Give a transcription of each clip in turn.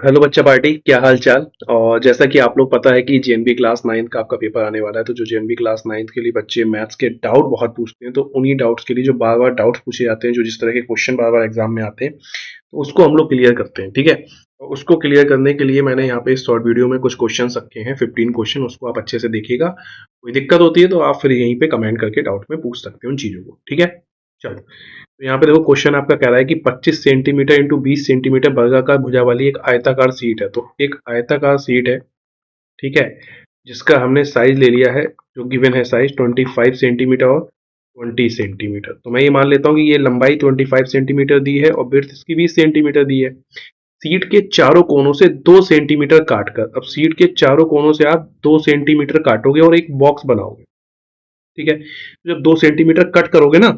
Hello बच्चा party, क्या हाल चाल। और जैसा कि आप लोग पता है कि जेएनबी क्लास 9 का आपका पेपर आने वाला है, तो जो जेएनबी क्लास 9 के लिए बच्चे मैथ्स के डाउट बहुत पूछते हैं, तो उन्हीं डाउट्स के लिए जो बार बार डाउट्स पूछे जाते हैं, जो जिस तरह के क्वेश्चन बार बार एग्जाम में आते हैं, तो उसको हम लोग क्लियर करते हैं। ठीक है, और उसको क्लियर करने के लिए मैंने यहाँ पे इस शॉर्ट वीडियो में कुछ क्वेश्चन रखे हैं, 15 क्वेश्चन। उसको आप अच्छे से देखिएगा। कोई दिक्कत होती है तो आप फिर यहीं पे कमेंट करके डाउट में पूछ सकते हो उन चीजों को। ठीक है, चलो। तो यहाँ पे देखो, क्वेश्चन आपका कह रहा है कि 25 सेंटीमीटर इंटू 20 सेंटीमीटर वर्गाकार भुजा वाली एक आयताकार सीट है। तो एक आयताकार सीट है, ठीक है, जिसका हमने साइज ले लिया है, जो गिवन है साइज 25 सेंटीमीटर और 20 सेंटीमीटर। तो मैं ये मान लेता हूँ कि ये लंबाई 25 सेंटीमीटर दी है और विड्थ इसकी 20 सेंटीमीटर दी है। सीट के चारों कोनों से 2 सेंटीमीटर काटकर, अब सीट के चारों कोनों से आप 2 सेंटीमीटर काटोगे और एक बॉक्स बनाओगे। ठीक है, तो जब 2 सेंटीमीटर कट करोगे ना,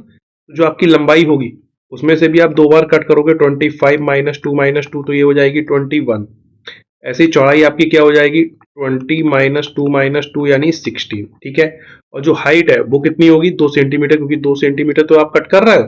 तो जो आपकी लंबाई होगी उसमें से भी आप 2 बार कट करोगे, 25 माइनस टू तो ये हो जाएगी 21। ऐसे ही चौड़ाई आपकी क्या हो जाएगी, 20 माइनस टू यानी 16। ठीक है, और जो हाइट है वो कितनी होगी, 2 सेंटीमीटर, क्योंकि 2 सेंटीमीटर तो आप कट कर रहे हो।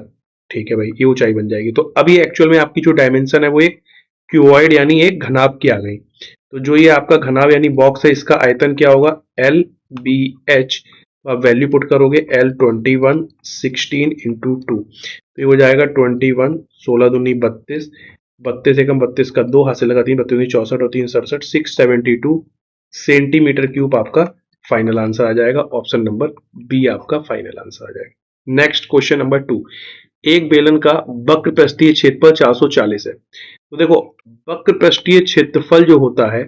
ठीक है भाई, ये ऊंचाई बन जाएगी। तो अभी एक्चुअल में आपकी जो डायमेंशन है वो एक क्यूबॉइड यानी एक घनाभ की आ गई। तो जो ये आपका घनाभ यानी बॉक्स है, इसका आयतन क्या होगा, एल बी एच। तो आप वैल्यू पुट करोगे, एल 21 16 इंटू टू, तो ये हो जाएगा 21, 16 दूनी 32, 32 एकम 32 का 2 हाथ से लगा 3, 32 64 और 3 67, 672 सेंटीमीटर क्यूब आपका फाइनल आंसर आ जाएगा। ऑप्शन नंबर बी आपका फाइनल आंसर आ जाएगा। नेक्स्ट क्वेश्चन नंबर 2, एक बेलन का वक्र पृष्ठीय क्षेत्रफल 440 है। तो देखो, वक्र पृष्ठीय क्षेत्रफल जो होता है,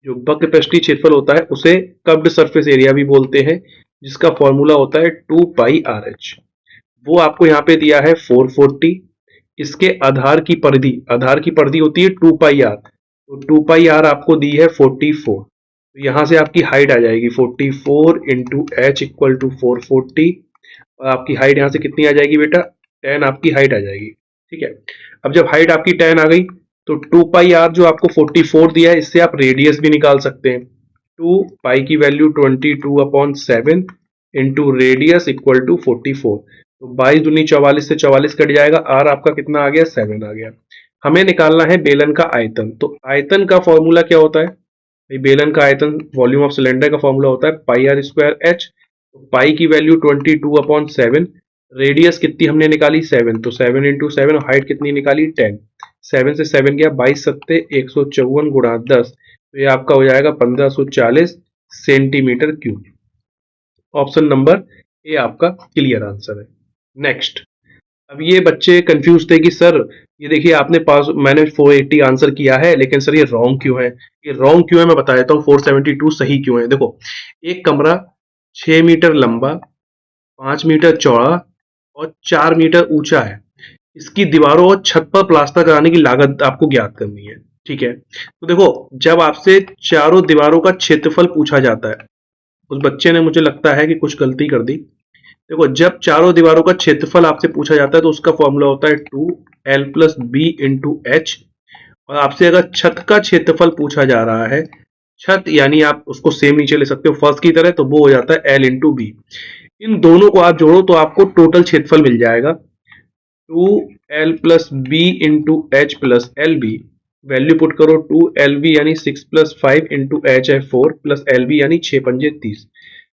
जो वक्र पृष्ठीय क्षेत्रफल होता है उसे कर्व्ड सरफेस एरिया भी बोलते हैं, जिसका फॉर्मूला होता है 2 पाई आर एच। वो आपको यहाँ पे दिया है 440। इसके आधार की परिधि होती है 2 पाई आर, तो 2 पाई आर आपको दी है 44। तो यहाँ से आपकी हाइट आ जाएगी 44 इंटू एच इक्वल टू 440, और आपकी हाइट यहाँ से कितनी आ जाएगी बेटा, 10 आपकी हाइट आ जाएगी। ठीक है, अब जब हाइट आपकी 10 आ गई, तो 2 पाई आर जो आपको 44 दिया है, इससे आप रेडियस भी निकाल सकते हैं। 2 पाई की value 22/7 into radius equal to 44। तो 22 दूनी 44 से 44 कट जाएगा, आर आपका कितना आ गया, 7 आ गया। हमें निकालना है बेलन का आयतन। तो आयतन का फॉर्मूला क्या होता है, बेलन का आयतन वॉल्यूम ऑफ सिलेंडर का फॉर्मूला होता है पाई आर स्क्वायर एच। पाई की वैल्यू 22/7, रेडियस कितनी हमने निकाली 7, तो 7 इंटू 7, और हाइट कितनी निकाली 10। 7 से 7 गया 22 सत्ते 154 गुणा 10, तो ये आपका हो जाएगा 1540 centimetre cube. Option number A आपका क्लियर आंसर है। नेक्स्ट, अब ये बच्चे कंफ्यूज थे कि सर ये देखिए आपने पास मैंने 480 आंसर किया है, लेकिन सर ये रॉन्ग क्यों है। ये रॉन्ग क्यों है मैं बता देता हूँ, 472 सही क्यों है। देखो, एक कमरा 6 मीटर लंबा, 5 मीटर चौड़ा और 4 मीटर ऊंचा है। इसकी दीवारों और छत पर प्लास्टर कराने की लागत आपको ज्ञात करनी है। ठीक है, तो देखो, जब आपसे चारों दीवारों का क्षेत्रफल पूछा जाता है, उस बच्चे ने मुझे लगता है कि कुछ गलती कर दी। देखो, जब चारों दीवारों का क्षेत्रफल आपसे पूछा जाता है तो उसका फॉर्मूला होता है 2l plus B into H. और आपसे अगर छत का क्षेत्रफल पूछा जा रहा है, छत यानी आप उसको सेम नीचे ले सकते हो फर्स्ट की तरह, तो वो हो जाता है l इंटू बी। इन दोनों को आप जोड़ो तो आपको टोटल क्षेत्रफल मिल जाएगा 2l plus B into H plus L B. Value put करो, 2lb यानी 6 प्लस 5 इंटू एच है 4 प्लस lb यानी 6 पंजे 30,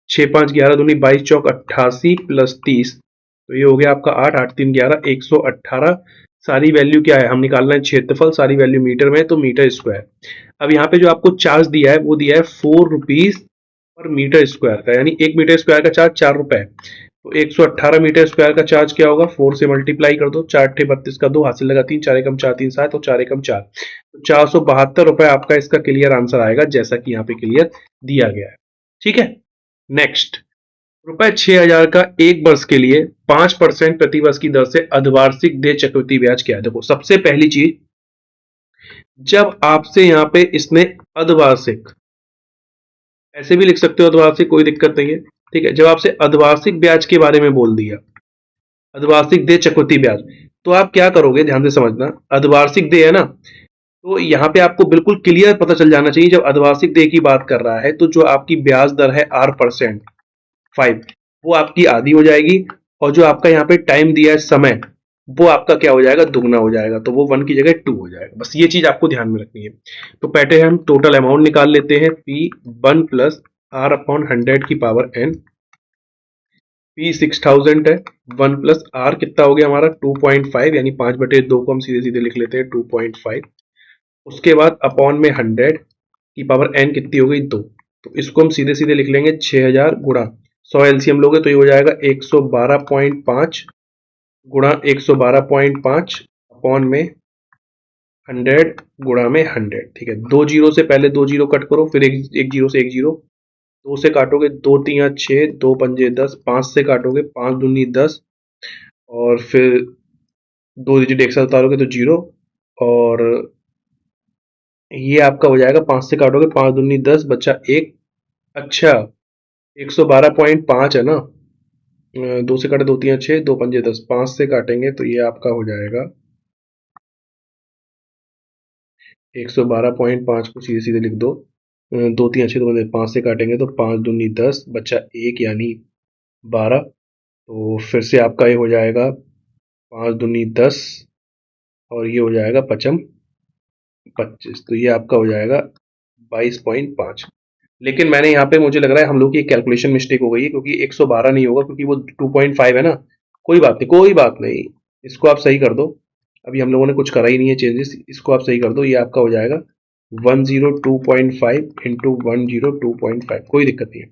6 5 11 दूनी 22 चौक 88 प्लस 30, तो ये हो गया आपका 8 8 3 11 118। सारी वैल्यू क्या है, हम निकालना है क्षेत्रफल, सारी वैल्यू मीटर में है तो मीटर स्क्वायर। अब यहाँ पे जो आपको चार्ज दिया है वो दिया है 4 रुपीज पर मीटर स्क्वायर का, यानी 1 मीटर स्क्वायर का चार्ज 4 रुपए। तो 118 मीटर स्क्वायर का चार्ज क्या होगा, 4 से मल्टीप्लाई कर दो, 4 ठे 32 का 2 हाथ से लगा 3, 4 एकम 4 3 7 और 4 एकम 4, तो 472 रुपए आपका इसका क्लियर आंसर आएगा, जैसा कि यहाँ पे क्लियर दिया गया है। ठीक है, नेक्स्ट, रुपए 6000 का एक वर्ष के लिए 5% प्रतिवर्ष की दर से अर्धवार्षिक देय चक्रवृद्धि ब्याज क्या है। देखो, सबसे पहली चीज, जब आपसे यहाँ पे इसने अर्धवार्षिक, ऐसे भी लिख सकते हो अर्धवार्षिक, कोई दिक्कत नहीं है। ठीक है, जब आपसे अर्धवार्षिक ब्याज के बारे में बोल दिया, अर्धवार्षिक देय चक्रवृद्धि ब्याज, तो आप क्या करोगे, ध्यान से समझना। अर्धवार्षिक देय है ना, तो यहाँ पे आपको बिल्कुल क्लियर पता चल जाना चाहिए, जब अर्धवार्षिक देय की बात कर रहा है तो जो आपकी ब्याज दर है R% 5, वो आपकी आधी हो जाएगी। और जो आपका यहाँ पे टाइम दिया है समय, वो आपका क्या हो जाएगा, दुगना हो जाएगा, तो वो 1 की जगह 2 हो जाएगा। बस ये चीज आपको ध्यान में रखनी है। तो पहले हम टोटल अमाउंट निकाल लेते हैं, पी 1 प्लस आर अपॉन 100 की पावर एन। पी 6000 है, 1 प्लस आर कितना हो गया हमारा 2.5, यानी 5/2 को हम सीधे सीधे लिख लेते हैं 2.5। उसके बाद अपॉन में 100 की पावर एन कितनी हो गई 2, तो इसको हम सीधे सीधे लिख लेंगे 6000 गुणा 100 एलसीएम लोगे तो ये हो जाएगा 112.5 गुणा 112.5 अपॉन में 100 गुणा में 100। ठीक है, दो जीरो से पहले दो जीरो कट करो, फिर एक जीरो से एक जीरो, दो से काटोगे दो तिया 6, दो पंजे 10, 5 से काटोगे 5 दूनी 10, और फिर दो डिजिट एक साथ उतारोगे तो जीरो, और ये आपका हो जाएगा 5 से काटोगे 5 दूनी 10, बच्चा एक। अच्छा, 112.5 है ना, दो से काटे दो तिया 6, दो पंजे 10, 5 से काटेंगे तो ये आपका हो जाएगा 112.5 को सीधे सीधे लिख दो, दो तिया 6, दो पंजे 5 से काटेंगे तो 5 दूनी 10, बच्चा एक यानी 12। तो फिर से आपका ये हो जाएगा 5 दूनी 10, और ये हो जाएगा पचम 25, तो ये आपका हो जाएगा 22.5। लेकिन मैंने यहाँ पे, मुझे लग रहा है हम लोग की एक कैलकुलेशन मिस्टेक हो गई है, क्योंकि 112 नहीं होगा, क्योंकि वो 2.5 है ना। कोई बात नहीं, कोई बात नहीं, इसको आप सही कर दो। अभी हम लोगों ने कुछ करा ही नहीं है चेंजेस, इसको आप सही कर दो, ये आपका हो जाएगा 102.5 इंटू 102.5, कोई दिक्कत नहीं है।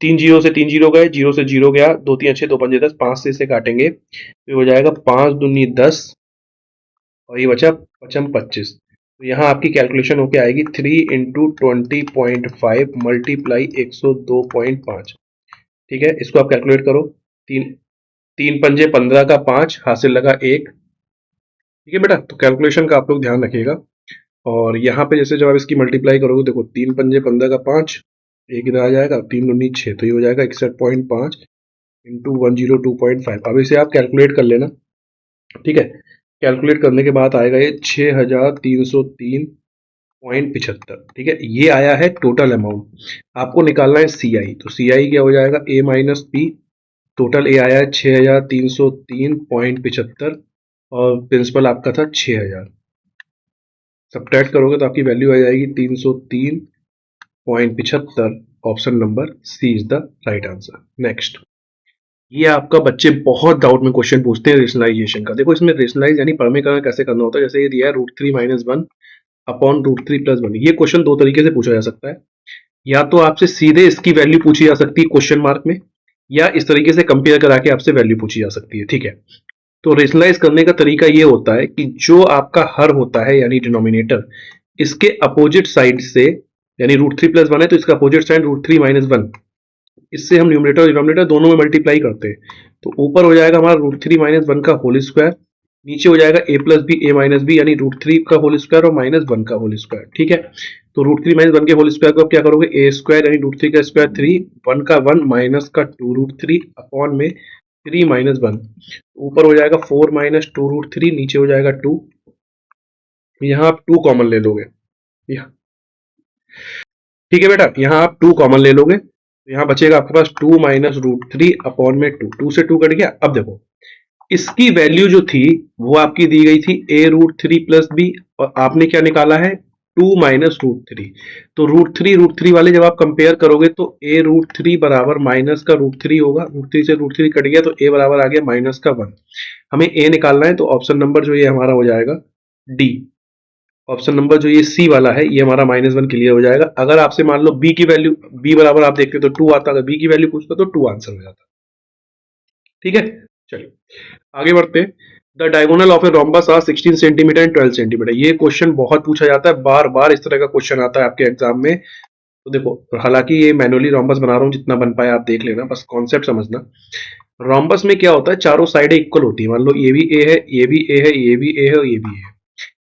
तीन जीरो से तीन जीरो गए, जीरो से जीरो गया, दो तीन अच्छे, दो पंजे 10, 5 से इसे काटेंगे तो ये हो जाएगा 5 दूनी 10, और ये बचा पचम 25। तो यहाँ आपकी कैलकुलेशन होके आएगी 3 इंटू 20.5 मल्टीप्लाई 102.5। ठीक है, इसको आप कैलकुलेट करो। तीन तीन पंजे 15 का 5, हासिल लगा एक। ठीक है बेटा, तो कैलकुलेशन का आप लोग ध्यान रखिएगा। और यहाँ पे जैसे जब आप इसकी मल्टीप्लाई करोगे, देखो 3 पंजे 15 का 5, एक इधर आ जाएगा, 3 दूनी 6, तो ये हो जाएगा 61.5 इंटू 102.5। अब इसे आप कैलकुलेट कर लेना। ठीक है, कैलकुलेट करने के बाद आएगा ये 6303.75। ठीक है, ये आया है टोटल अमाउंट। आपको निकालना है सी आई, तो सी आई क्या हो जाएगा ए माइनस पी। टोटल ए आया है 6303.75, और प्रिंसिपल आपका था 6000। सब्ट्रैक्ट करोगे तो आपकी वैल्यू आ जाएगी 303.75। Option number C is the right answer. Next, ये आपका बच्चे बहुत डाउट में क्वेश्चन पूछते हैं रेशनलाइजेशन का। देखो इसमें रेशनलाइज यानी परमीकरण कैसे करना होता है। जैसे ये दिया है √3 माइनस 1 अपॉन √3 प्लस 1। ये क्वेश्चन दो तरीके से पूछा जा सकता है। या तो आपसे सीधे इसकी वैल्यू पूछी जा सकती है क्वेश्चन मार्क में, या इस तरीके से कंपेयर करा के आपसे वैल्यू पूछी जा सकती है। ठीक है, तो रेशनलाइज करने का तरीका ये होता है कि जो आपका हर होता है यानी डिनोमिनेटर, इसके अपोजिट साइड से, यानी √3 प्लस 1 है तो इसका अपोजिट साइड √3 माइनस 1, इससे हम न्यूमरेटर और डिनोमिनेटर दोनों में मल्टीप्लाई करते हैं। तो ऊपर हो जाएगा हमारा √3 माइनस 1 का होल स्क्वायर, नीचे हो जाएगा a plus B A minus B, यानी √3 का होल स्क्वायर और माइनस 1 का होल स्क्वायर। ठीक है, तो √3 माइनस 1 के होल स्क्वायर को आप क्या करोगे, ए स्क्वायर यानी √3 का स्क्वायर 3, 1 का 1 माइनस का 2√3 अपॉन में 3 माइनस 1। ऊपर हो जाएगा 4 माइनस 2√3, नीचे हो जाएगा 2। यहाँ आप 2 कॉमन ले लोगे। ठीक है बेटा, यहाँ आप 2 कॉमन ले लोगे तो यहाँ बचेगा आपके पास 2 माइनस √3 अपॉन में 2, 2 से 2 कट गया। अब देखो इसकी वैल्यू जो थी वो आपकी दी गई थी a√3 प्लस बी, और आपने क्या निकाला है 2 माइनस √3। तो √3 वाले जब आप कंपेयर करोगे तो a√3 बराबर माइनस का √3 होगा। √3 से √3 कट गया तो a बराबर आ गया माइनस का 1। हमें a निकालना है, तो ऑप्शन नंबर जो ये हमारा हो जाएगा डी। ऑप्शन नंबर जो ये सी वाला है ये हमारा -1 क्लियर हो जाएगा। अगर आपसे मान लो बी की वैल्यू, बी बराबर आप देखते तो 2 आता, अगर बी की वैल्यू पूछता तो 2 आंसर हो जाता। ठीक है, चलिए आगे बढ़ते हैं। The diagonal of a rhombus are 16 centimetre and 12 centimetre. ये क्वेश्चन बहुत पूछा जाता है, बार बार इस तरह का क्वेश्चन आता है आपके एग्जाम में। तो देखो, हालांकि ये मैनुअली रोम्बस बना रहा हूँ, जितना बन पाए आप देख लेना, बस कॉन्सेप्ट समझना। रोम्बस में क्या होता है, चारों साइडें इक्वल होती है। मान लो ये भी ए है, ये भी ए है, ये भी ए है और ये भी ए है।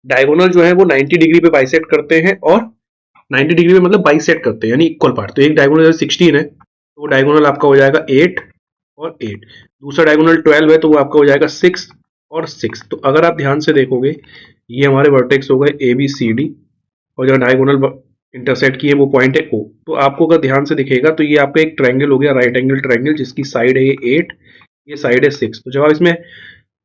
डायगोनल जो है वो 90 डिग्री पे बाइसेक्ट करते हैं, और 90 डिग्री पे मतलब बाइसेक्ट करते हैं यानी इक्वल पार्ट। तो एक डायगोनल जैसे 16 है तो वो डायगोनल आपका हो जाएगा 8 और 8। दूसरा डायगोनल 12 है तो वो आपका हो जाएगा 6 और 6। तो अगर आप ध्यान से देखोगे ये हमारे वर्टेक्स हो गए ए बी सी डी, और जो डायगोनल इंटरसेक्ट किए वो पॉइंट है ओ। तो आपको अगर ध्यान से दिखेगा तो ये आपका एक ट्रायंगल हो गया, राइट एंगल ट्रायंगल, जिसकी साइड है ये 8, ये साइड है 6। तो जब आप इसमें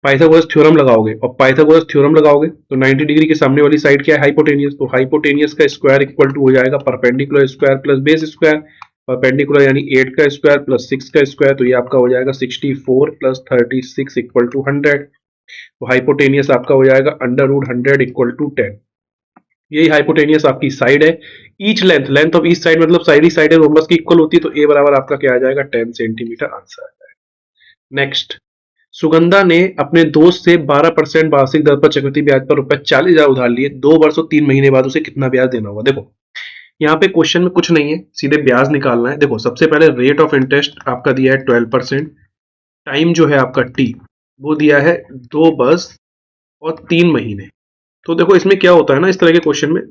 पाइथागोरस थ्योरम लगाओगे, और पाइथागोरस थ्योरम लगाओगे तो 90 डिग्री के सामने वाली साइड क्या है, हाइपोटेनियस, तो हाइपोटेनियस का स्क्वायर इक्वल टू हो जाएगा perpendicular square plus base square, perpendicular यानी 8 का स्क्वायर प्लस 6 का स्क्वायर, तो ये आपका हो जाएगा 64 प्लस 36 इक्वल टू 100। तो हाइपोटेनियस आपका हो जाएगा अंडर रूट 100 इक्वल टू 10। यही हाइपोटेनियस आपकी साइड है। Each length, length of each side मतलब साइड ही साइड है रोम्बस की इक्वल होती है, तो ए बराबर आपका क्या आ जाएगा 10 सेंटीमीटर आंसर आ जाएगा। नेक्स्ट, सुगंधा ने अपने दोस्त से 12% वार्षिक दर पर चक्रवृद्धि ब्याज पर रुपए 40,000 उधार लिए, 2 वर्ष और 3 महीने बाद उसे कितना ब्याज देना होगा। देखो यहाँ पे क्वेश्चन में कुछ नहीं है, सीधे ब्याज निकालना है। देखो सबसे पहले रेट ऑफ इंटरेस्ट आपका दिया है 12%, टाइम जो है आपका टी वो दिया है 2 वर्ष और 3 महीने। तो देखो इसमें क्या होता है ना, इस तरह के क्वेश्चन में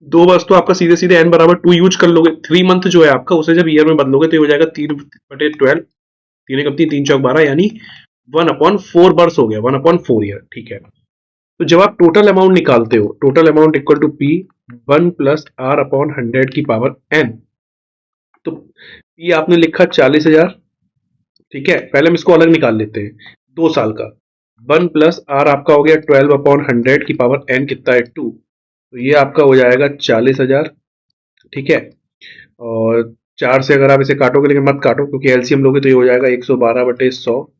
2 वर्ष तो आपका सीधे सीधे n बराबर 2 यूज कर लोगे, 3 मंथ जो है आपका उसे जब ईयर में बदलोगे तो ये हो जाएगा 3/12, 3 × 3 = 12 यानी 1/4 वर्ष हो गया, 1/4 ईयर। ठीक है, तो जब आप टोटल अमाउंट निकालते हो, total amount equal to P 1 + r/100 की पावर n, तो पी आपने लिखा 40,000। ठीक है, पहले हम इसको अलग निकाल लेते हैं, 2 साल का 1 + r आपका हो गया 12/100 की पावर n कितना है 2, तो ये आपका हो जाएगा 40,000। ठीक है, और 4 से अगर आप इसे काटोगे, लेकिन मत काटो क्योंकि एलसीएम लोगे तो ये हो जाएगा 112/100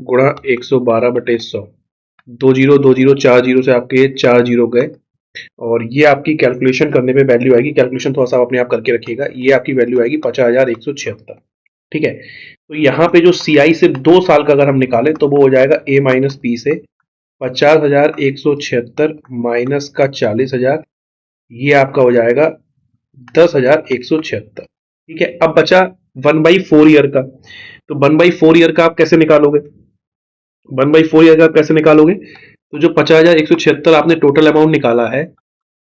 गुणा 112/100, 2 जीरो 4 जीरो से आपके ये 4 जीरो गए, और ये आपकी कैलकुलेशन करने पे वैल्यू आएगी, कैलकुलेशन थोड़ा सा आप अपने आप करके रखिएगा, ये आपकी वैल्यू आएगी 50,176। ठीक है, तो यहाँ पे जो सीआई से 2 साल का अगर हम निकालें तो वो हो जाएगा ए माइनस पी से 50,176 माइनस का 40,000, ये आपका हो जाएगा 10,176। ठीक है, अब बचा 1/4 ईयर का, तो 1/4 ईयर का आप कैसे निकालोगे, 1/4 ईयर का आप कैसे निकालोगे, तो जो 50,176 आपने टोटल अमाउंट निकाला है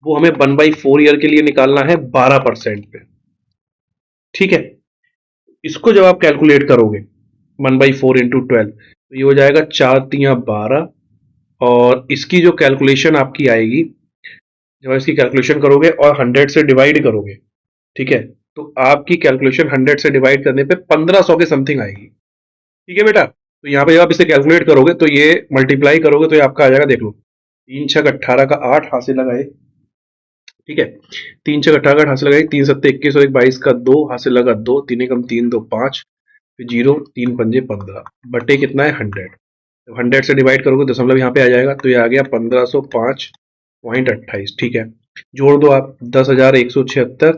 वो हमें 1/4 ईयर के लिए निकालना है 12% पे। ठीक है, इसको जब आप कैलकुलेट करोगे 1/4 इंटू 12, तो ये हो जाएगा 4×3 = 12, और इसकी जो कैलकुलेशन आपकी आएगी, जब इसकी कैलकुलेशन करोगे और 100 से डिवाइड करोगे, ठीक है, तो आपकी कैलकुलेशन 100 से डिवाइड करने पे 1500 के समथिंग आएगी। ठीक है बेटा, तो यहाँ पे जब आप इसे कैलकुलेट करोगे तो ये मल्टीप्लाई करोगे तो ये आपका आ जाएगा, देख लो 3×6 = 18 का 8 हासिल लगाए। ठीक है, 3×6 = 18 का हासिल लगाए, 3×7 = 21 और 22 का 2 हासिल लगा 2, 3 × 3 = 2 5, फिर 0, 3×5 = 15 बटे कितना है 100। जब 100 से डिवाइड करोगे दशमलव यहाँ पे आ जाएगा, तो ये आ गया 1505.28। ठीक है, जोड़ दो आप 10,176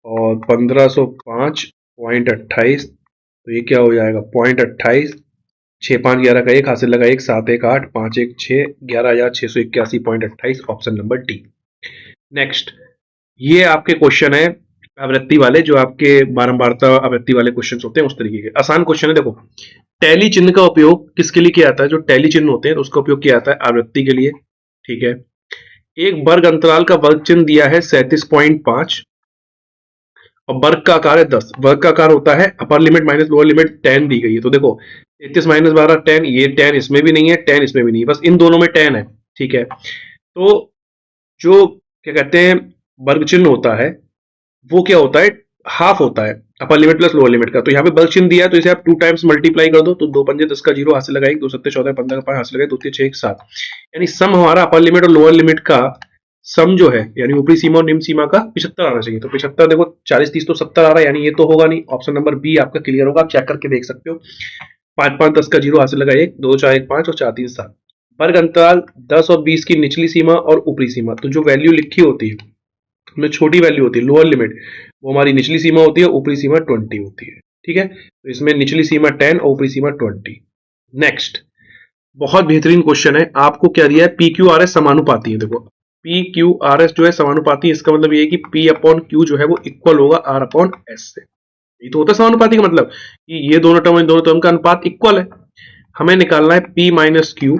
और 1505.28, तो ये क्या हो जाएगा 0.28, 6×5 = 11 का 1 हासिल लगा 1, 7 1 8 5 1 6, 11,681.28, ऑप्शन नंबर डी। नेक्स्ट, ये आपके क्वेश्चन है आवृत्ति वाले, जो आपके बारंबारता आवृत्ति वाले क्वेश्चन होते हैं उस तरीके के आसान क्वेश्चन है। देखो टैली चिन्ह का उपयोग किसके लिए किया जाता है, जो टैली चिन्ह होते हैं उसका उपयोग किया जाता है आवृत्ति के लिए। ठीक है, एक वर्ग अंतराल का वर्ग चिन्ह दिया है 37.5 और वर्ग का आकार है 10, वर्ग का आकार होता है upper limit minus lower limit 10 दी गई है, तो देखो 33 - 12 10, ये 10 इसमें भी नहीं है 10 इसमें भी नहीं है, बस इन दोनों में 10 है। ठीक है, तो जो क्या कहते हैं वर्ग चिन्ह होता है वो क्या होता है, हाफ होता है upper limit plus lower limit का, तो यहाँ पे वर्ग चिन्ह दिया है तो इसे आप 2 टाइम्स मल्टीप्लाई कर दो, तो 2×5 = 10 का 0 हासिल लगाएगी, 2×7 = 14, 15 का 5 हासिल लगाएगी, 2×3 = 6 7, यानी सम हमारा अपर लिमिट और लोअर लिमिट का सम जो है, यानी ऊपरी सीमा और निम्न सीमा का 75 आना चाहिए, तो 75 देखो 40 30 तो 70 आ रहा है, यानी ये तो होगा नहीं, ऑप्शन नंबर बी आपका क्लियर होगा, आप चेक करके देख सकते हो। 5×5 = 10 का 0 हासिल लगा 1, 2 4 1 5 और 4 3 7, वर्ग अंतराल 10 और 20 की निचली सीमा और ऊपरी सीमा, तो जो वैल्यू लिखी होती है उसमें छोटी वैल्यू होती है लोअर लिमिट, वो हमारी निचली सीमा होती है, ऊपरी सीमा 20 होती है। ठीक है, तो इसमें निचली सीमा 10 और ऊपरी सीमा 20। नेक्स्ट, बहुत बेहतरीन क्वेश्चन है, आपको क्या दिया है, पी क्यू आर एस समानुपाती है। देखो पी क्यू आर एस जो है समानुपाती है, इसका मतलब ये है कि पी अपॉन क्यू जो है वो इक्वल होगा आर अपॉन एस से। ये तो होता है समानुपाती का मतलब कि ये दोनों टर्म इन दोनों टर्म का अनुपात इक्वल है। हमें निकालना है P minus Q,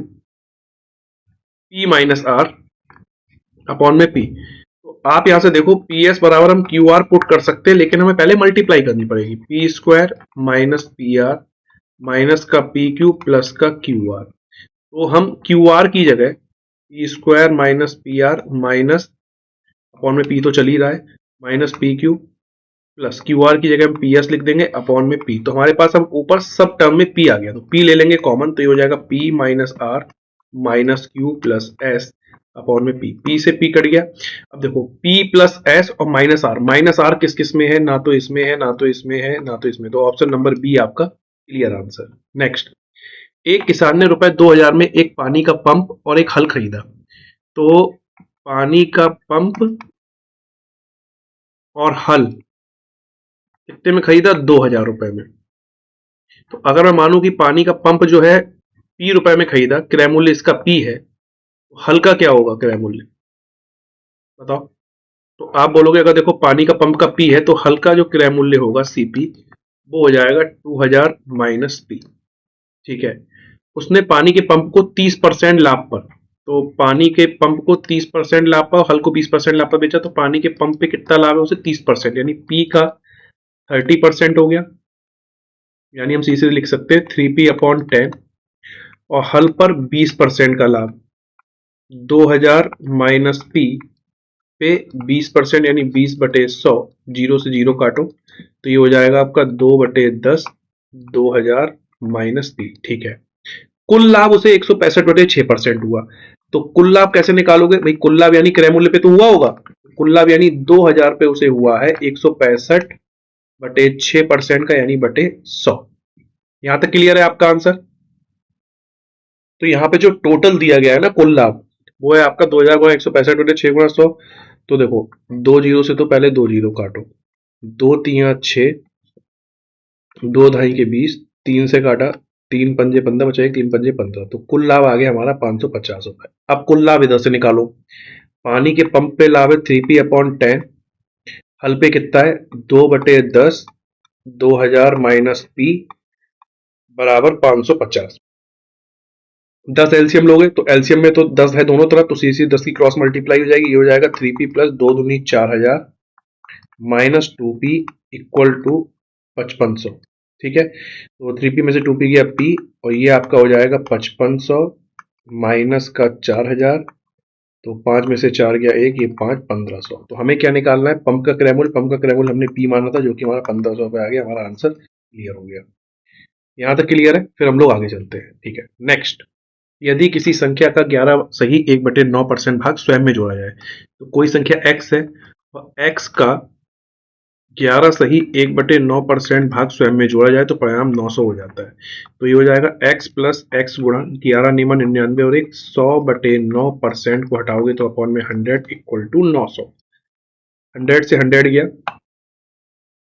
P minus R upon में पी, तो आप यहां से देखो पी एस बराबर हम क्यू आर पुट कर सकते हैं, लेकिन हमें पहले मल्टीप्लाई करनी पड़ेगी, P square minus P R minus का पी क्यू प्लस का क्यू आर, तो हम क्यू आर की जगह P square minus P R minus upon में पी तो चल ही रहा है minus P Q plus Q R की जगह हम पी एस लिख देंगे अपॉन में पी। तो हमारे पास अब ऊपर सब टर्म में पी आ गया, तो पी ले लेंगे कॉमन, तो ये हो जाएगा P minus R minus Q plus S upon में पी। पी से पी कट गया। अब देखो पी प्लस एस और माइनस आर किस किस में है, ना तो इसमें है, ना तो इसमें है, ना तो इसमें, तो ऑप्शन नंबर बी आपका क्लियर आंसर। नेक्स्ट, एक किसान ने रुपए 2000 में एक पानी का पंप और एक हल खरीदा। तो पानी का पंप और हल कितने में खरीदा, 2000 रुपए में। तो अगर मैं मानूं कि पानी का पंप जो है पी रुपए में खरीदा, क्रय मूल्य इसका पी है, तो हल का क्या होगा क्रय मूल्य, बताओ। तो आप बोलोगे अगर देखो पानी का पंप का पी है तो हल का जो क्रय मूल्य होगा सीपी, वो हो जाएगा 2000 माइनस पी। ठीक है, उसने पानी के पंप को 30% लाभ पर, तो पानी के पंप को 30% लाभ पर, हल को 20% लाभ पर बेचा, तो पानी के पंप पे कितना लाभ है उसे 30%, यानी पी का 30% हो गया। यानी हम सीधे लिख सकते हैं 3p/10, और हल पर 20% का लाभ, 2000 माइनस पी पे 20% यानी 20/100, जीरो से जीरो काटो, तो ये हो जाएगा आपका 2/10, 2000 माइनस पी। ठीक है, कुल लाभ उसे 165/6% हुआ। तो कुल लाभ कैसे निकालोगे भाई, कुल लाभ यानी क्रय मूल्य पे तो हुआ होगा, कुल लाभ यानी 2000 पे उसे हुआ है 165/6% का, यानी बटे 100। यहां तक क्लियर है आपका आंसर। तो यहाँ पे जो टोटल दिया गया है ना कुल लाभ, वो है आपका 2000 गुणा 165/6 गुणा 100। तो देखो दो जीरो से तो पहले दो जीरो काटो, दो तिया 6, दो ढाई के 20, तीन से काटा, तीन पंजे 15 बचा, तीन पंजे 15, तो कुल लाभ आ गया हमारा 550 रुपए। अब कुल लाभ इधर से निकालो। पानी के पंप पे लाभ है 3p/10, हल पे कितना है 2/10, 2000 माइनस पी बराबर 550। 10 एलसीएम लोगे तो एलसीएम में तो 10 है दोनों तरफ, तो सीसी 10 की क्रॉस मल्टीप्लाई हो जाएगी, ये हो जाएगा 3p प्लस 2 दूनी 4000 माइनस 2p इक्वल टू 5500। ठीक है, तो 3p में से 2p गया p, और ये आपका हो जाएगा 5500 माइनस का 4000, तो 5 में से 4 गया 1, ये 5 1500। तो हमें क्या निकालना है, पंप का क्रय मूल्य। पंप का क्रय मूल्य हमने p माना था, जो कि हमारा 1500 रुपए आ गया। हमारा आंसर क्लियर हो गया। यहां तक क्लियर है, फिर हम लोग आगे चलते हैं। ठीक है, नेक्स्ट, यदि किसी संख्या का 11 सही 1/9% भाग स्वयं में जोड़ा जाए, तो कोई संख्या x है और x का 11 सही 1/9% भाग स्वयं में जोड़ा जाए तो परिणाम 900 हो जाता है। तो ये हो जाएगा x प्लस एक्स गुणा 11 नियम 99 और एक 100/9% को हटाओगे तो अपॉन में 100 इक्वल टू 900। 100 से 100 गया,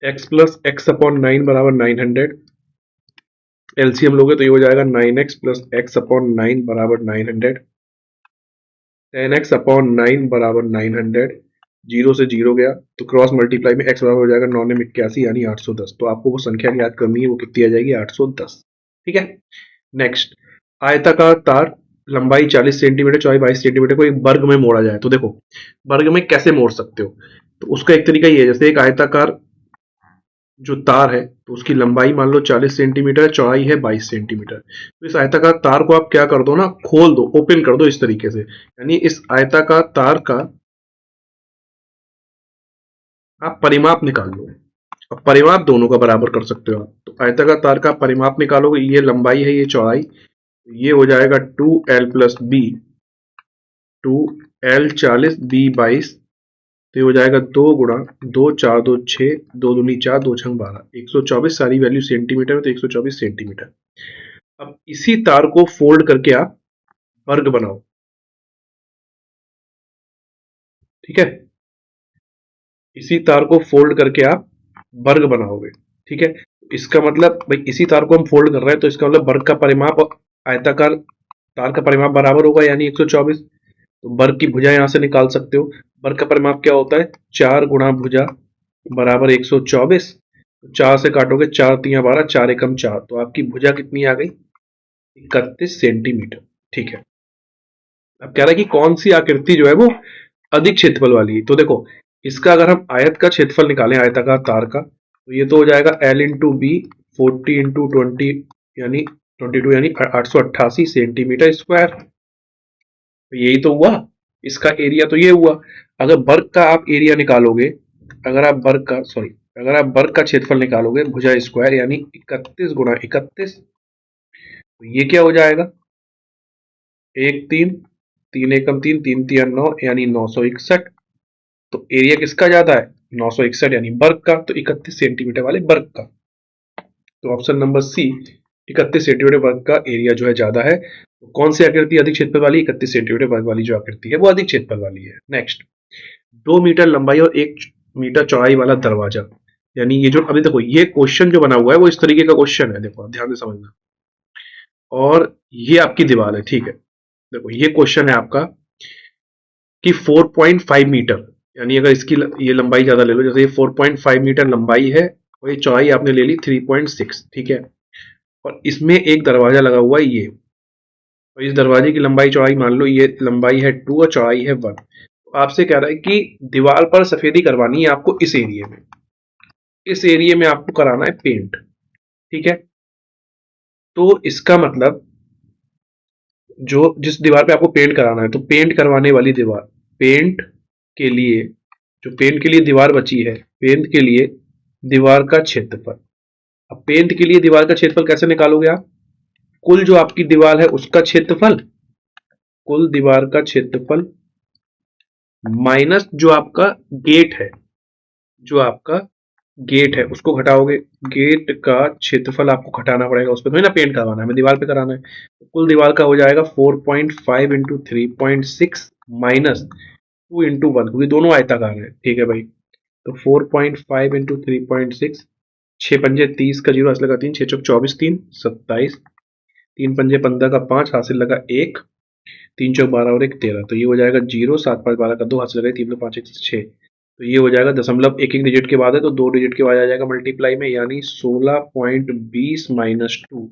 x प्लस एक्स अपॉन 9 बराबर 900। एलसीएम लोगे तो ये हो जाएगा 9x प्लस एक्स अपॉन 9 बराबर 900, 10x अपॉन 9 बराबर 900, जीरो से जीरो गया, तो क्रॉस मल्टीप्लाई में x बराबर हो जाएगा 9 में 81 यानी 810। तो आपको वो संख्या याद करनी है, वो कितनी आ जाएगी 810। ठीक है, नेक्स्ट, आयताकार तार लंबाई 40 सेंटीमीटर चौड़ाई 22 सेंटीमीटर को एक वर्ग में मोड़ा जाए। तो देखो वर्ग में कैसे मोड़ सकते हो, तो उसका एक तरीका ये है, जैसे एक आयताकार जो तार है तो उसकी लंबाई मान लो 40 सेंटीमीटर है, चौड़ाई है 22 सेंटीमीटर। तो इस आयताकार तार को आप क्या कर दो ना, खोल दो, ओपन कर दो इस तरीके से, यानी इस आयताकार तार का आप परिमाप निकाल लो। अब परिमाप दोनों का बराबर कर सकते हो आप, तो आयताकार तार का परिमाप निकालोगे, ये लंबाई है ये चौड़ाई, ये हो जाएगा 2l plus B, 2l 40 B 22, तो ये हो जाएगा 2 गुणा 2 4 2 6, 2 दूनी 4, 2 छंग 12, 124। सारी वैल्यू सेंटीमीटर में, तो 124 सेंटीमीटर। अब इसी तार को फोल्ड करके आप वर्ग बनाओ। ठीक है, इसी तार को फोल्ड करके आप वर्ग बनाओगे। ठीक है, इसका मतलब भाई इसी तार को हम फोल्ड कर रहे हैं, तो इसका मतलब वर्ग का परिमाप और आयताकार तार का परिमाप बराबर होगा, यानी 124। तो वर्ग की भुजा यहां से निकाल सकते हो। वर्ग का परिमाप क्या होता है, 4 गुणा भुजा बराबर 124। 4 से काटोगे, 4 तिया 12, 4 एकम 4, तो आपकी भुजा कितनी आ गई, 31 सेंटीमीटर। ठीक है, अब कह रहा है कि कौन सी आकृति जो है वो अधिक क्षेत्रफल वाली है। तो देखो इसका अगर हम आयत का क्षेत्रफल निकालें आयताकार तार का, तो ये तो हो जाएगा L इंटू बी 40 इंटू 20 यानी 22 यानी 888 सेंटीमीटर स्क्वायर। यही तो हुआ, इसका एरिया तो ये हुआ। अगर वर्ग का आप एरिया निकालोगे, अगर आप वर्ग का सॉरी अगर आप वर्ग का क्षेत्रफल निकालोगे भुजा स्क्वायर यानी 31 गुणा 31, तो ये क्या हो जाएगा, 1 3 3 एकम 3 3 3 9 यानी 961। तो एरिया किसका ज्यादा है, 961 यानी वर्ग का, तो 31 सेंटीमीटर वाले वर्ग का। तो ऑप्शन नंबर सी, 31 सेंटीमीटर वर्ग का एरिया जो है ज्यादा है। तो कौन सी आकृति अधिक क्षेत्रफल वाली, 31 सेंटीमीटर वर्ग वाली जो आकृति है वो अधिक क्षेत्रफल वाली है। नेक्स्ट, 2 मीटर लंबाई और 1 मीटर चौड़ाई वाला दरवाजा, यानी ये जो अभी देखो ये क्वेश्चन जो बना हुआ है वो इस तरीके का क्वेश्चन है, देखो ध्यान से समझना। और ये आपकी दीवार है, ठीक है। देखो ये क्वेश्चन है आपका कि 4.5 मीटर, यानी अगर इसकी ये लंबाई ज्यादा ले लो, जैसे ये 4.5 मीटर लंबाई है और ये चौड़ाई आपने ले ली 3.6, ठीक है। और इसमें एक दरवाजा लगा हुआ है ये, और इस दरवाजे की लंबाई चौड़ाई मान लो ये लंबाई है 2 और चौड़ाई है 1। तो आपसे कह रहा है कि दीवार पर सफेदी करवानी है आपको इस एरिया में, इस एरिया में आपको कराना है पेंट, ठीक है। तो इसका मतलब जो जिस दीवार पे आपको पेंट कराना है, तो पेंट करवाने वाली दीवार, पेंट के लिए जो पेंट के लिए दीवार बची है, पेंट के लिए दीवार का क्षेत्रफल। अब पेंट के लिए दीवार का क्षेत्रफल कैसे निकालोगे आप, कुल जो आपकी दीवार है उसका क्षेत्रफल, कुल दीवार का क्षेत्रफल माइनस जो आपका गेट है, जो आपका गेट है उसको घटाओगे, गेट का क्षेत्रफल आपको घटाना पड़ेगा, उस पर थोड़ी ना पेंट करवाना है, हमें दीवार पे कराना है। तो कुल दीवार का हो जाएगा 4.5 इंटू 3.6 माइनस 2 इंटू 1, क्योंकि दोनों आयताकार है, ठीक है भाई। तो 4.5 इंटू 3.6, 6 पंजे 30 का जीरो हासिल लगा 3, 6 चौक 24, 3 27, 3 पंजे 15 का 5 हासिल लगा 1, 3 चौक 12 और 1 13, तो ये हो जाएगा 0, 7 5 12 का 2 हासिल लगा 3 2 5 1 6, तो ये हो जाएगा दशमलव एक एक डिजिट के बाद है तो 2 डिजिट के बाद आ जाएगा मल्टीप्लाई में, यानी 16.20 माइनस 2,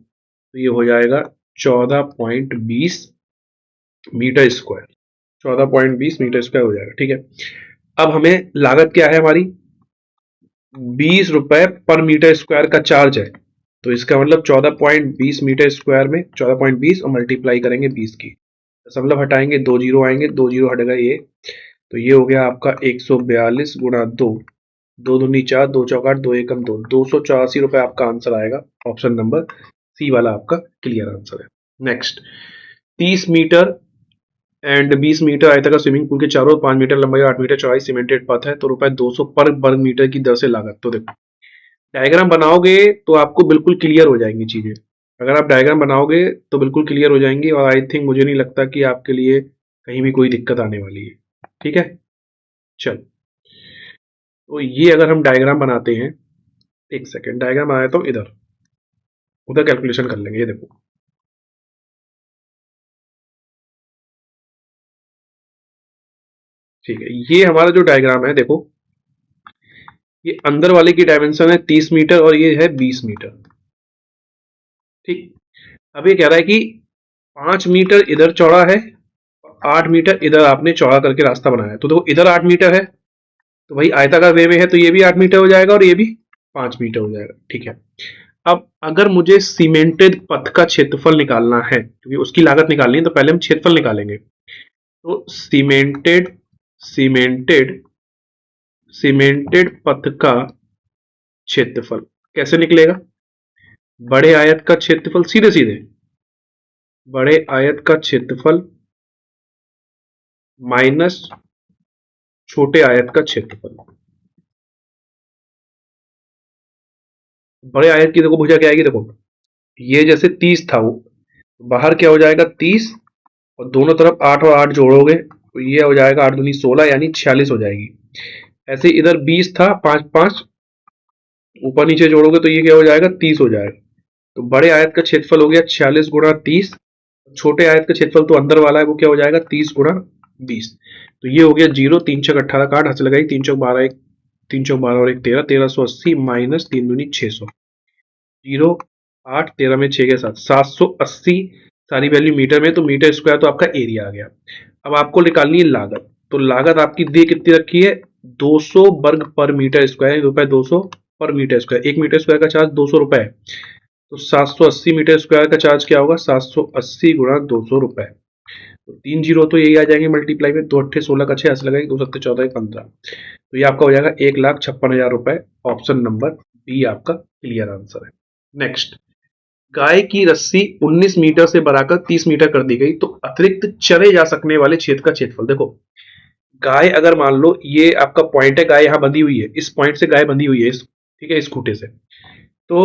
तो ये हो जाएगा 14.20 मीटर स्क्वायर, 14.20 मीटर स्क्वायर हो जाएगा, ठीक है। अब हमें लागत क्या है हमारी, 20 रुपए पर मीटर स्क्वायर का चार्ज है, तो इसका मतलब 14.20 मीटर स्क्वायर में 14.20 और मल्टीप्लाई करेंगे 20 की, दशमलव हटाएंगे 2 जीरो आएंगे, 2 जीरो हट गए ये, तो ये हो गया आपका 142 गुणा 2, 2 दूनी 4, 2 चौक 8, 2 एकम 2, 284 रुपए आपका आंसर आएगा। ऑप्शन नंबर सी वाला आपका क्लियर आंसर है। नेक्स्ट, 30 मीटर एंड 20 मीटर आयताकार स्विमिंग पूल के चारों 5 मीटर लंबाई और 8 मीटर चौड़ाई सीमेंटेड पथ है, तो रुपए 200 पर वर्ग मीटर की दर से लागत। तो देखो डायग्राम बनाओगे तो आपको बिल्कुल क्लियर हो जाएंगी चीजें, अगर आप डायग्राम बनाओगे तो बिल्कुल क्लियर हो जाएंगी, और आई थिंक मुझे नहीं लगता कि आपके लिए कहीं भी कोई दिक्कत आने वाली है, ठीक है। चल, तो ये अगर हम डायग्राम बनाते हैं, एक सेकेंड डायग्राम बनाया तो इधर उधर कैलकुलेशन कर लेंगे, ये देखो ठीक है। ये हमारा जो डायग्राम है देखो, ये अंदर वाले की डायमेंशन है 30 मीटर और ये है 20 मीटर, ठीक। अब ये कह रहा है कि 5 मीटर इधर चौड़ा है, 8 मीटर इधर आपने चौड़ा करके रास्ता बनाया है, तो देखो इधर 8 मीटर है, तो भाई आयताकार वे में है तो ये भी 8 मीटर हो जाएगा और ये भी 5 मीटर हो जाएगा, ठीक है। अब अगर मुझे सीमेंटेड पथ का क्षेत्रफल निकालना है, क्योंकि उसकी लागत निकालनी है, तो पहले हम क्षेत्रफल निकालेंगे। तो सीमेंटेड सीमेंटेड पथ का क्षेत्रफल कैसे निकलेगा, बड़े आयत का क्षेत्रफल, सीधे सीधे बड़े आयत का क्षेत्रफल माइनस छोटे आयत का क्षेत्रफल। बड़े आयत की देखो भुजा क्या आएगी, देखो ये जैसे 30 था, वो बाहर क्या हो जाएगा 30, और दोनों तरफ 8 और 8 जोड़ोगे तो ये हो जाएगा 8 दूनी 16 यानी 46 हो जाएगी। ऐसे इधर 20 था, 5 5 ऊपर नीचे जोड़ोगे तो ये क्या हो जाएगा 30 हो जाएगा। तो बड़े आयत का क्षेत्रफल हो गया 46 गुणा 30, छोटे आयत का क्षेत्रफल तो अंदर वाला है वो क्या हो जाएगा 30 गुणा 20, तो ये हो गया 0, 3 छक 18 का 8 हाथ लगाई, 3 चौक 12 1, 3 चौक 12 और 1 13, 1380 माइनस 3 दूनी 600, 0 8 13 में 6 के साथ 780 सारी वैल्यू मीटर में, तो मीटर स्क्वायर तो आपका एरिया आ गया। अब आपको निकालनी है लागत, तो लागत आपकी दी कितनी रखी है 200 वर्ग पर मीटर स्क्वायर, रुपए 200 पर मीटर स्क्वायर, 1 मीटर स्क्वायर का चार्ज 200 रुपए है, तो 780 मीटर स्क्वायर का चार्ज क्या होगा 780 गुणा 200 रुपए, तो 3 जीरो तो यही आ जाएंगे मल्टीप्लाई में, 2 अट्ठे 16 का 6 ऐसे लगाएंगे, 2 सत्ते 14 15। तो ये आपका हो जाएगा 1,56,000 रुपए। ऑप्शन नंबर बी आपका क्लियर आंसर है। नेक्स्ट, गाय की रस्सी 19 मीटर से बढ़ाकर 30 मीटर कर दी गई तो अतिरिक्त चरे जा सकने वाले क्षेत्र का क्षेत्रफल। देखो, गाय अगर मान लो ये आपका पॉइंट है, गाय यहाँ बंधी हुई है, इस पॉइंट से गाय बंधी हुई है, ठीक है, इस खूटे से। तो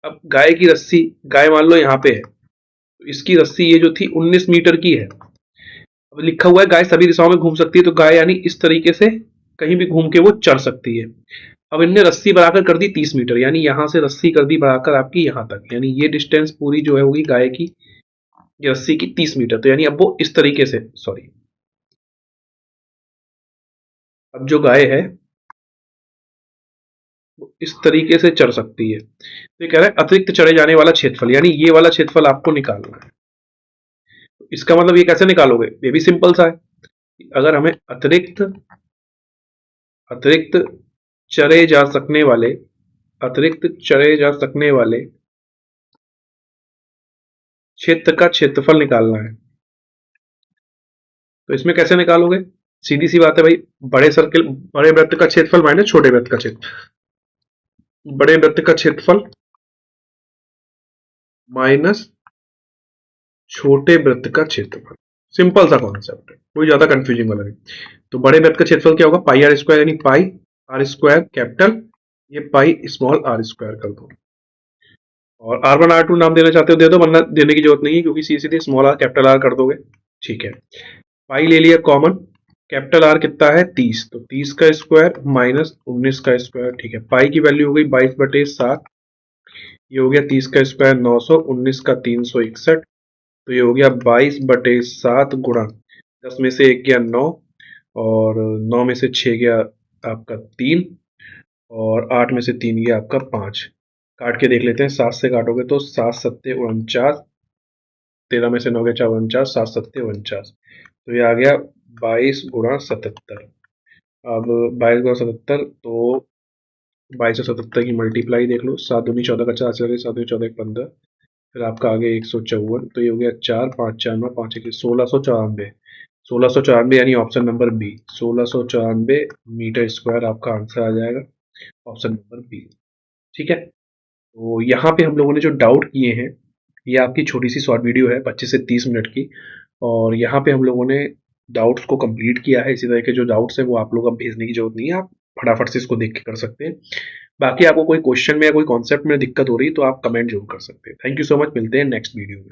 अब गाय की रस्सी, गाय मान लो यहाँ पे है, तो इसकी रस्सी ये जो थी 19 मीटर की है। अब लिखा हुआ है गाय सभी दिशाओं में घूम सकती है, तो गाय यानी इस तरीके से कहीं भी घूम के वो चर सकती है। अब इनने रस्सी बढ़ाकर कर दी 30 मीटर, यानी यहां से रस्सी कर दी बढ़ाकर आपकी यहां तक, यानी ये डिस्टेंस पूरी जो है होगी गाय की, ये रस्सी की 30 मीटर। तो यानी अब वो इस तरीके से, सॉरी, अब जो गाय है वो इस तरीके से चर सकती है। तो ये कह रहा है अतिरिक्त चढ़े जाने वाला क्षेत्रफल, यानी ये वाला क्षेत्रफल आपको निकालना है। तो इसका मतलब ये कैसे निकालोगे, ये भी सिंपल सा है। अगर हमें अतिरिक्त अतिरिक्त चरे जा सकने वाले अतिरिक्त चरे जा सकने वाले क्षेत्र का क्षेत्रफल निकालना है, तो इसमें कैसे निकालोगे? सीधी सी बात है भाई, बड़े सर्किल, बड़े वृत्त का क्षेत्रफल माइनस छोटे वृत्त का क्षेत्र, बड़े वृत्त का क्षेत्रफल माइनस छोटे वृत्त का क्षेत्रफल। सिंपल सा कॉन्सेप्ट है, कोई ज्यादा कंफ्यूजिंग वाला नहीं। तो बड़े वृत्त का क्षेत्रफल क्या होगा? पाई आर स्क्वायर, यानी पाई आर स्क्वायर कैपिटल, ये पाई स्मॉल आर स्क्वायर कर दो। और आर वन आर टू नाम देना चाहते हो दे दो, वरना देने की जरूरत नहीं है, क्योंकि सीधे स्मॉल आर कैपिटल आर कर दोगे। ठीक है, पाई ले लिया कॉमन, कैपिटल आर कितना है 30, तो 30 का स्क्वायर माइनस 19 का स्क्वायर। ठीक है, पाई की वैल्यू हो गई 22/7, ये हो गया 30 का स्क्वायर 900, 19 का 361, तो ये हो गया 22/7 गुणा 10 में से 1 गया 9, और 9 में से 6 गया आपका 3, और 8 में से 3 गया आपका 5। काट के देख लेते हैं, 7 से काटोगे तो 7 सत्ते 49, 13 में से 9 गया 4 49, 7 सत्ते 49, तो ये आ गया 22 × 77। अब 22 × 77, तो 22 से 77 की मल्टीप्लाई देख लो, 7 दूनी 14 का 4 से 7 दूनी 14 15, फिर आपका आगे 154, तो ये हो गया 4 5 4 9 5 1 1694, 1694 यानी option number B, 1694 metre square आपका आंसर आ जाएगा, ऑप्शन नंबर बी। ठीक है, तो यहाँ पे हम लोगों ने जो डाउट किए हैं, ये आपकी छोटी सी शॉर्ट वीडियो है 25 से 30 मिनट की, और यहाँ पे हम लोगों ने डाउट्स को कंप्लीट किया है। इसी तरह के जो डाउट्स हैं वो आप लोग अब भेजने की जरूरत नहीं है, आप फटाफट से इसको देख के कर सकते हैं। बाकी आपको कोई क्वेश्चन में या कोई कॉन्सेप्ट में दिक्कत हो रही है तो आप कमेंट जरूर कर सकते हैं। थैंक यू सो मच, मिलते हैं नेक्स्ट वीडियो में।